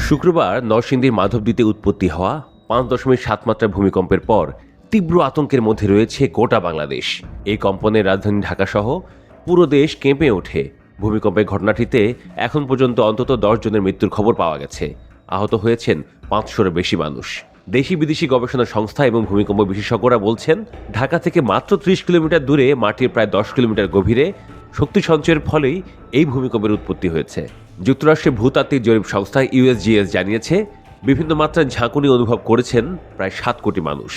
শুক্রবার নরসিংদীর মাধবদীতে উৎপত্তি হওয়া 5.7 মাত্রার ভূমিকম্পের পর তীব্র আতঙ্কের মধ্যে রয়েছে গোটা বাংলাদেশ। এই কম্পনে রাজধানী ঢাকাসহ পুরো দেশ কেঁপে ওঠে। ভূমিকম্পের ঘটনাটিতে এখন পর্যন্ত অন্তত 10 জনের মৃত্যুর খবর পাওয়া গেছে। আহত হয়েছেন 500-এর বেশি মানুষ। দেশি বিদেশি গবেষণা সংস্থা এবং ভূমিকম্প বিশেষজ্ঞরা বলছেন, ঢাকা থেকে মাত্র 30 কিলোমিটার দূরে মাটির প্রায় 10 কিলোমিটার গভীরে শক্তি সঞ্চয়ের ফলেই এই ভূমিকম্পের উৎপত্তি হয়েছে। যুক্তরাষ্ট্রের ভূতাত্ত্বিক জরিপ সংস্থা USGS জানিয়েছে, বিভিন্ন মাত্রায় ঝাঁকুনি অনুভব করেছেন প্রায় 7 কোটি মানুষ।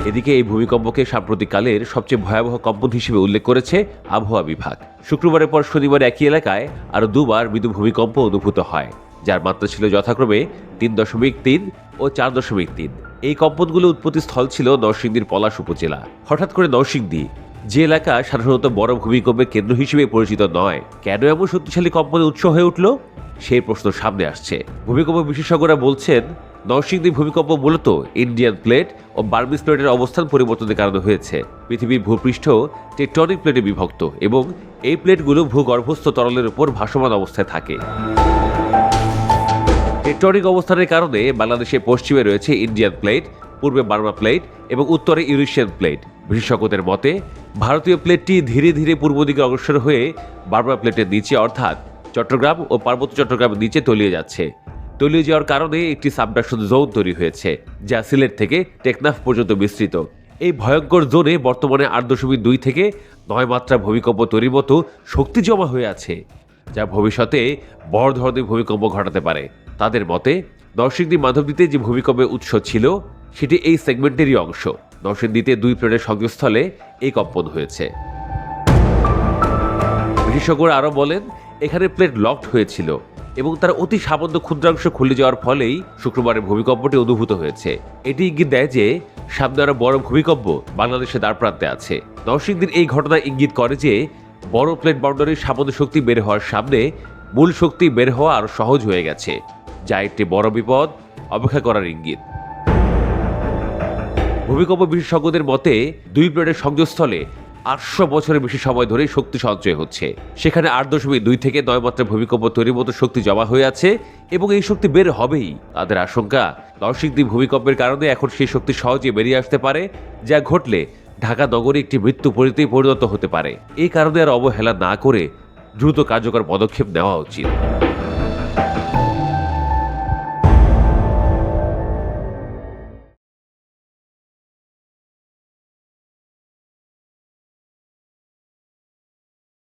এদিকে এই ভূমিকম্পকে সাম্প্রতিককালের সবচেয়ে ভয়াবহ কম্পন হিসেবে উল্লেখ করেছে আবহাওয়া বিভাগ। শুক্রবারের পর শনিবার একই এলাকায় আরও দুবার মৃদু ভূমিকম্প অনুভূত হয়, যার মাত্রা ছিল যথাক্রমে 3.3 ও 4.3। এই কম্পনগুলো উৎপত্তি স্থল ছিল নরসিংদীর পলাশ উপজেলা। হঠাৎ করে নরসিংদী, যে এলাকা সাধারণত বড় ভূমিকম্পের কেন্দ্র হিসেবে পরিচিত নয়, কেন এমন শক্তিশালী কম্পনের উৎস হয়ে উঠল, সেই প্রশ্ন সামনে আসছে। ভূমিকম্প বিশেষজ্ঞরা বলছেন, নরসিংদী ভূমিকম্প মূলত ইন্ডিয়ান প্লেট ও বার্মিজ প্লেটের অবস্থান পরিবর্তনের কারণে হয়েছে। পৃথিবীর ভূপৃষ্ঠ টেকটনিক প্লেটে বিভক্ত এবং এই প্লেটগুলো ভূগর্ভস্থ তরলের উপর ভাসমান অবস্থায় থাকে। টেকটনিক অবস্থানের কারণে বাংলাদেশের পশ্চিমে রয়েছে ইন্ডিয়ান প্লেট, পূর্বে বার্মা প্লেট এবং উত্তরে ইউরেশিয়ান প্লেট। বিশেষজ্ঞদের মতে, ভারতীয় প্লেটটি ধীরে ধীরে পূর্ব দিকে অগ্রসর হয়ে বার্মা প্লেটের নিচে অর্থাৎ চট্টগ্রাম ও পার্বত্য চট্টগ্রামের নিচে তলিয়ে যাচ্ছে। তলিয়ে যাওয়ার কারণে একটি সাবডাকশন জোন তৈরি হয়েছে, যা সিলেট থেকে টেকনাফ পর্যন্ত বিস্তৃত। এই ভয়ঙ্কর জোনে বর্তমানে 8.2 থেকে 9 মাত্রা ভূমিকম্প তৈরির মতো শক্তি জমা হয়ে আছে, যা ভবিষ্যতে বড় ধরনের ভূমিকম্প ঘটাতে পারে। তাদের মতে, নরসিংদী মাধবদীতে যে ভূমিকম্পের উৎস ছিল সেটি এই সেগমেন্টেরই অংশ। নরসিংদীতে 2 প্লেটের সংযোগস্থলে এই কম্পন হয়েছে। বিশেষজ্ঞরা আরও বলেন, এখানে প্লেট লকড হয়েছিল এবং তার অতি সামান্য ক্ষুদ্রাংশ খুলে যাওয়ার ফলেই শুক্রবারের ভূমিকম্পটি অনুভূত হয়েছে। এটি ইঙ্গিত দেয় যে সামনে আরো বড় ভূমিকম্প বাংলাদেশের দ্বারপ্রান্তে আছে। নরসিংদীর এই ঘটনা ইঙ্গিত করে যে বড় প্লেট বাউন্ডারির সামান্য শক্তি বের হওয়ার সামনে মূল শক্তি বের হওয়া আরো সহজ হয়ে গেছে, যা একটি বড় বিপদ অপেক্ষা করার ইঙ্গিত। ভূমিকম্প বিশেষজ্ঞদের মতে, 2 প্লেটের সংযোগস্থলে 800 বছরের বেশি সময় ধরে শক্তি সঞ্চয় হচ্ছে। সেখানে 8.2 থেকে 9 মাত্রার ভূমিকম্প তৈরির মতো শক্তি জমা হয়ে আছে এবং এই শক্তি বের হবেই। তাদের আশঙ্কা, নরসিংদী ভূমিকম্পের কারণে এখন সেই শক্তি সহজে বেরিয়ে আসতে পারে, যা ঘটলে ঢাকা নগরী একটি মৃত্যুপরিতে পরিণত হতে পারে। এই কারণে আর অবহেলা না করে দ্রুত কার্যকর পদক্ষেপ নেওয়া উচিত।